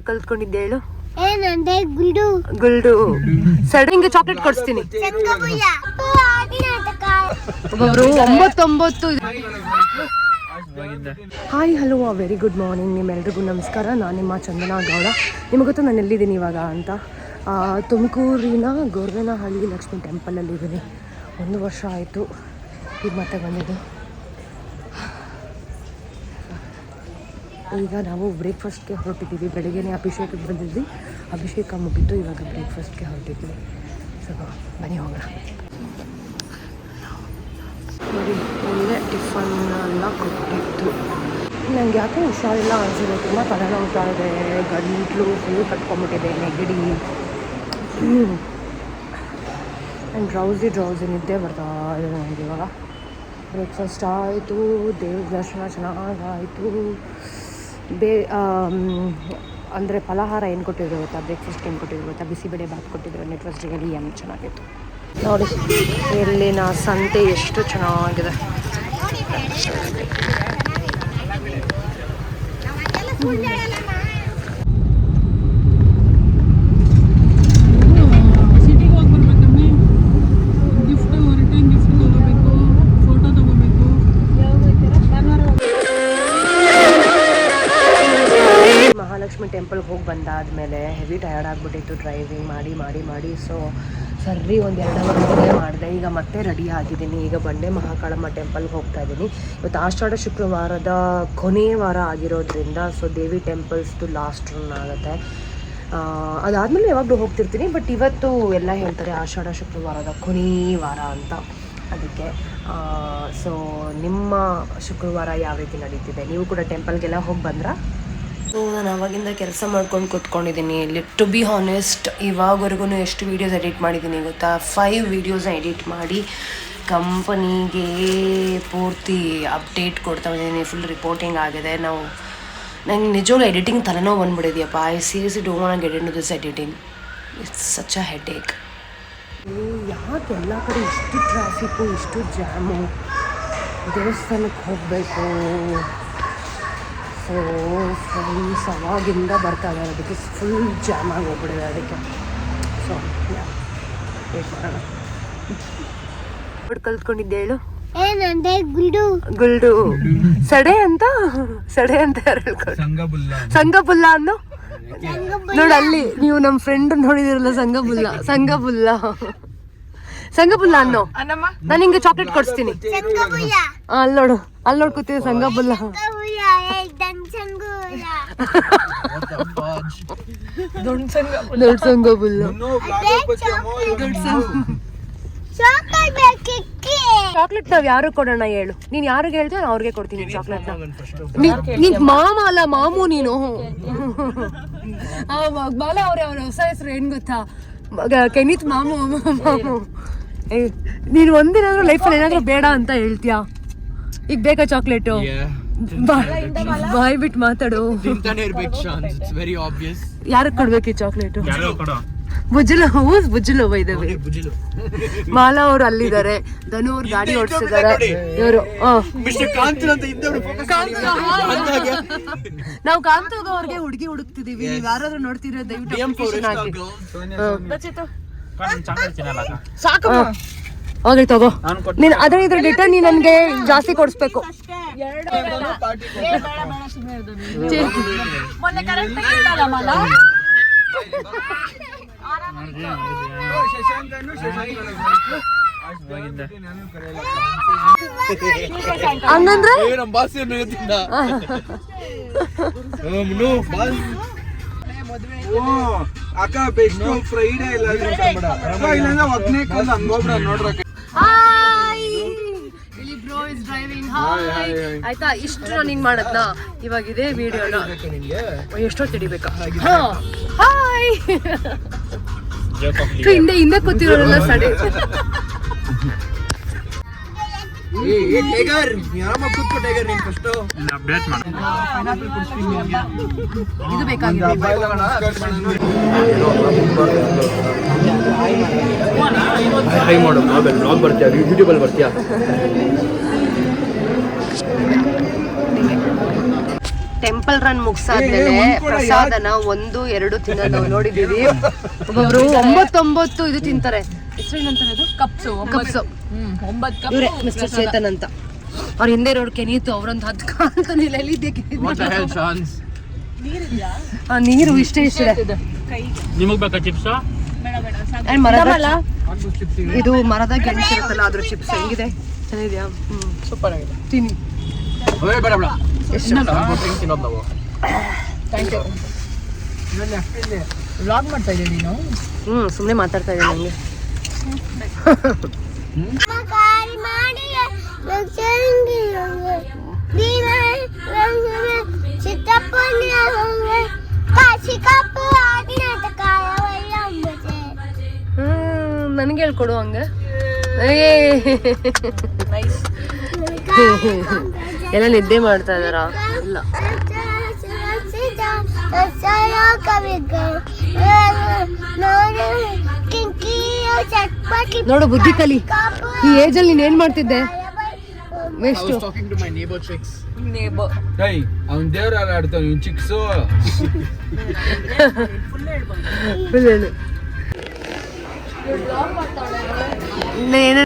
ಕಲ್ತ್ಕೊಂಡಿದ್ದೆ ಹೇಳು. ಏನಂದೆ? ಗುಲ್ಡು ಗುಲ್ಡು ಸಡನ್ಗೆ ಚಾಕ್ಲೇಟ್ ಕೊಡಿಸ್ತೀನಿ. ಒಬ್ಬೊಬ್ರು 99. Hi hello very good morning. ನಿಮ್ಮೆಲ್ರಿಗೂ ನಮಸ್ಕಾರ. ನಾನು ನಿಮ್ಮ ಚಂದನಾ ಗೌಡ. ನಿಮಗೆ ಗೊತ್ತು ನಾನು ಎಲ್ಲಿದ್ದೀನಿ ಇವಾಗ ಅಂತ. ತುಮಕೂರಿನ ಗೊರ್ವೆನಹಳ್ಳಿ ಲಕ್ಷ್ಮೀ ಟೆಂಪಲಲ್ಲಿದ್ದೀನಿ. 1 ವರ್ಷ ಆಯಿತು ಈಗ ಮತ್ತೆ ಬಂದಿದ್ದು. ಈಗ ನಾವು ಬ್ರೇಕ್ಫಾಸ್ಟ್ಗೆ ಹೊರಟಿದ್ದೀವಿ. ಬೆಳಗ್ಗೆನೇ ಅಭಿಷೇಕಕ್ಕೆ ಬಂದಿದ್ವಿ, ಅಭಿಷೇಕ ಮುಗಿದ್ದು ಇವಾಗ ಬ್ರೇಕ್ಫಾಸ್ಟ್ಗೆ ಹೊರಟಿದ್ವಿ. ಸೊ ಬನ್ನಿ ಹೋಗೋಣ. ನೋಡಿ ಒಳ್ಳೆ ಟಿಫನ್ ಎಲ್ಲ ಕೊಟ್ಟಿತ್ತು. ನನಗೆ ಯಾಕೆ ಹುಷಾರಿಲ್ಲ ಅನಿಸಿದೆ, ತುಂಬ ತಲೆನೋವ್ತಾ ಇದೆ, ಗಂಟ್ಲು ಫುಲ್ ಕಟ್ಕೊಂಡ್ಬಿಟ್ಟಿದೆ, ನೆಗಡಿ ಆ್ಯಂಡ್ ಡ್ರೌಸಿ ನಿದ್ದೆ ಬರ್ತಾ ಇದೆ ನನಗೆ. ಇವಾಗ ಬ್ರೇಕ್ಫಾಸ್ಟ್ ಆಯಿತು, ದೇವ್ರ ದರ್ಶನ ಚೆನ್ನಾಗಾಯಿತು. ಅಂದರೆ ಫಲಹಾರ ಏನು ಕೊಟ್ಟಿದ್ರು ಗೊತ್ತಾ, ಬ್ರೇಕ್ಫಾಸ್ಟ್ ಏನು ಕೊಟ್ಟಿದ್ರು ಗೊತ್ತಾ, ಬಿಸಿಬೇಳೆ ಬಾತ್ ಕೊಟ್ಟಿದ್ರು. ನೆಟ್ವರ್ಕ್ ರಿಯಲಿ ಚೆನ್ನಾಗಿತ್ತು. ನೋಡಿ ಇಲ್ಲಿನ ಸಂತೆ ಎಷ್ಟು ಚೆನ್ನಾಗಿದೆ. ಮಹಾಲಕ್ಷ್ಮಿ ಟೆಂಪಲ್ಗೆ ಹೋಗಿ ಬಂದಾದಮೇಲೆ ಹೆವಿ ಟಯರ್ಡ್ ಆಗಿಬಿಟ್ಟಿತ್ತು ಡ್ರೈವಿಂಗ್ ಮಾಡಿ. ಸೊ ಸರಿ ಒಂದು 2 ಅವರ್ ಮಾಡಿದೆ. ಈಗ ಮತ್ತೆ ರೆಡಿ ಆಗಿದ್ದೀನಿ. ಈಗ ಬಂಡೆ ಮಹಾಕಾಳಮ್ಮ ಟೆಂಪಲ್ಗೆ ಹೋಗ್ತಾ ಇದ್ದೀನಿ. ಇವತ್ತು ಆಷಾಢ ಶುಕ್ರವಾರದ ಕೊನೆಯ ವಾರ ಆಗಿರೋದ್ರಿಂದ ಸೊ ದೇವಿ ಟೆಂಪಲ್ಸ್ದು ಲಾಸ್ಟ್ ರನ್ ಆಗುತ್ತೆ. ಅದಾದಮೇಲೆ ಯಾವಾಗಲೂ ಹೋಗ್ತಿರ್ತೀನಿ, ಬಟ್ ಇವತ್ತು ಎಲ್ಲ ಹೇಳ್ತಾರೆ ಆಷಾಢ ಶುಕ್ರವಾರದ ಕೊನೆಯ ವಾರ ಅಂತ, ಅದಕ್ಕೆ. ಸೊ ನಿಮ್ಮ ಶುಕ್ರವಾರ ಯಾವ ರೀತಿ ನಡೀತಿದೆ? ನೀವು ಕೂಡ ಟೆಂಪಲ್ಗೆಲ್ಲ ಹೋಗಿ ಬಂದ್ರಾ? ನಾನು ಅವಾಗಿಂದ ಕೆಲಸ ಮಾಡ್ಕೊಂಡು ಕೂತ್ಕೊಂಡಿದ್ದೀನಿ ಇಲ್ಲಿ. ಟು ಬಿ ಹಾನೆಸ್ಟ್, ಇವಾಗವರೆಗೂ ಎಷ್ಟು ವೀಡಿಯೋಸ್ ಎಡಿಟ್ ಮಾಡಿದ್ದೀನಿ ಗೊತ್ತಾ? 5 ವೀಡಿಯೋಸ್ನ ಎಡಿಟ್ ಮಾಡಿ ಕಂಪನಿಗೆ ಪೂರ್ತಿ ಅಪ್ಡೇಟ್ ಕೊಡ್ತಾ ಬಂದಿದ್ದೀನಿ. ಫುಲ್ ರಿಪೋರ್ಟಿಂಗ್ ಆಗಿದೆ. ನಂಗೆ ನಿಜವಾಗ್ಲೂ ಎಡಿಟಿಂಗ್ ತಲೆನೋವು ಬಂದುಬಿಟ್ಟಿದೆಯಪ್ಪ. I seriously don't want to get into this editing. It's such a headache. ಯಾಕೆ ಎಲ್ಲ ಕಡೆ ಇಷ್ಟು ಟ್ರಾಫಿಕ್ಕು, ಇಷ್ಟು ಜಾಮು? ದೇವಸ್ಥಾನಕ್ಕೆ ಹೋಗಬೇಕು. ಸೊ ಫ್ರೆಂಡ್ಸ್ ಅವಾಗಿಂದ ಬರ್ತಾ ಇದ್ದಾರೆ, ಅದಕ್ಕೆ ಫುಲ್ ಜಾಮ್ ಆಗಿ ಹೋಗ್ಬಿಡಿದೆ. ಅದಕ್ಕೆ ಸೊ ವೇಟ್ ಮಾಡೋಣ. ಕಲ್ತ್ಕೊಂಡಿದ್ದೆ ಹೇಳು. ಏನಂದೆ? ಗುಲ್ಡು ಸಡೆ ಅಂತ ಯಾರು ಹೇಳ್ಕೊಂಡು? ಸಂಗಬುಲ್ಲ ಅನ್ನೋ ನೋಡಿ. ಅಲ್ಲಿ ನೀವು ನಮ್ಮ ಫ್ರೆಂಡ್ ನೋಡಿದಿರಲ್ಲ, ಸಂಗಬುಲ್ಲ ಅನ್ನೋ. ನಾನು ಹಿಂಗೆ ಚಾಕ್ಲೇಟ್ ಕೊಡಿಸ್ತೀನಿ. ಅಲ್ಲಿ ನೋಡು ಕೂತಿದೆ ಸಂಗಬುಲ್ಲ. ದೊಡ್ಡ ಸಂಗಬುಲ್ಲ. ಚಾಕ್ಲೇಟ್ ನಾವ್ ಯಾರು ಕೊಡೋಣ ಹೇಳು? ನೀನ್ ಯಾರಿಗೆ ಹೇಳ್ತೀಯ ನಾನು ಅವ್ರಿಗೆ ಕೊಡ್ತೀನಿ ಚಾಕ್ಲೇಟ್. ನೀನ್ ಮಾಮ ಅಲ್ಲ, ಮಾಮು ನೀನು. ಬಾಲ ಅವ್ರ ಹೊಸ ಹೆಸರು ಏನ್ ಗೊತ್ತಾ? ಕೆನಿತ್ ಮಾಮು. ನೀನ್ ಒಂದಿನಾದ್ರೂ ಲೈಫಲ್ಲಿ ಏನಾದ್ರೂ ಬೇಡ ಅಂತ ಹೇಳ್ತೀಯಾ? ಈಗ ಬೇಕಾ ಚಾಕ್ಲೇಟು? ಬಾಯ್ ಬಿಟ್ಟು ಮಾತಾಡು. ಯಾರಿಗೆ ಕೊಡ್ಬೇಕು ಈ ಚಾಕ್ಲೇಟು? ಬುಜ್ಜಲು ಬೈದವೆ. ಮಾಲಾ ಅವ್ರು ಅಲ್ಲಿದ್ದಾರೆ, ಧನು ಅವ್ರು ಗಾಡಿ ಓಡಿಸಿದ್ದಾರೆ. ಇವರು ನಾವು ಕಾಂತೋಗ ಅವ್ರಿಗೆ ಹುಡುಗಿ ಹುಡುಕ್ತಿದೀವಿ. ನೀವು ಯಾರಾದ್ರೂ ನೋಡ್ತಿದ್ರೆ ದಯವಿಟ್ಟು ಹೋಗ್ಲಿ ತಗೋ. ನೀನ್ ಅದ್ರ ಇದ್ರ ರಿಟರ್ನ್ ನೀನ್ ನನ್ಗೆ ಜಾಸ್ತಿ ಕೊಡಿಸ್ಬೇಕು. ಹಂಗಂದ್ರೆ ಅಕ್ಕ ಬೆಸ್ಟ್ ಫ್ರೈಡೇ ಇಲ್ಲ ಆಯ್ತಾ? ಇಷ್ಟು ನಾನು ಹಿಂಗ್ ಮಾಡದ್ನ ಇವಾಗ ಇದೇ ವಿಡಿಯೋನ ಎಷ್ಟೊತ್ತು ಹಿಡಿಬೇಕಾ? ಹಾಯ್ ಹಿಂದೆ ಕೂತಿರೋಲ್ಲ ಸಡೆ. ಇದು ಬೇಕಾಗಿದೆ. ಟ್ರೈ ಮಾಡು. ಬ್ಲಾಗ್ ಬರ್ತೀಯಾ? ಯೂಟ್ಯೂಬಲ್ಲಿ ಬರ್ತೀಯಾ? ಟೆಂಪಲ್ ರನ್ ಮುಗ್ಸಾದ್ಮೇಲೆ ಪ್ರಸಾದನ 1, 2 ತಿನ್ನೋದು ನಾವು ನೋಡಿದೀವಿ. ಒಬ್ಬೊಬ್ರು 9 ಇದು ತಿಂತಾರೆ. ಹೆಸರೇನಂತಾರೆ ಅದು? ಕಪ್ಸು. ಇವ್ರೆ ಮಿಸ್ಟರ್ ಚೇತನ್ ಅಂತ. ಅವ್ರ ಹಿಂದೆ ರೋಡ್ ಕೆನೀತು. ಅವ್ರೊಂದು 10 ಕಾಲು ಎಲ್ಲಿದ್ದೆ ನೀರು ಇಷ್ಟೇ. ನಿಮಗ್ ಬೇಕಾ ಚಿಪ್ಸ್? ಇದು ಮರದ ಗೆಣಸಿರುತ್ತಲ್ಲ ಅದ್ರ ಚಿಪ್ಸ್ ಹೆಂಗಿದೆ? ಚೆನ್ನಾಗಿದ್ಯಾ? ಸೂಪರ್ ಆಗಿದೆ. ತಿನ್ನಿ. ಬೇಡ ಎಷ್ಟು? ತಿನ್ನೋದು ನಾವು. Thank you. ವ್ಲಾಗ್ ಮಾಡ್ತಾ ಇದ್ದೀನಿ ನೀನು? ಸುಮ್ಮನೆ ಮಾತಾಡ್ತಾ ಇದ್ದೀನಿ ನಂಗೆ. ನನಗೆ ಹೇಳ್ಕೊಡು ಹಂಗೆ. ಎಲ್ಲ ನಿದ್ದೆ ಮಾಡ್ತಾ ಇದಾರ? ಇಲ್ಲ. ನೋಡು ಬುದ್ಧಿ ಕಲಿ. ಈ ಏಜ್ ಅಲ್ಲಿ ನೀನ್ ಏನ್ ಮಾಡ್ತಿದ್ದೆ? ವೇಸ್ಟ್. ಅವ್ನ ದೇವ್ರ ಆಡ್ತಾವ ಚಿಕ್ಸು. ಏನು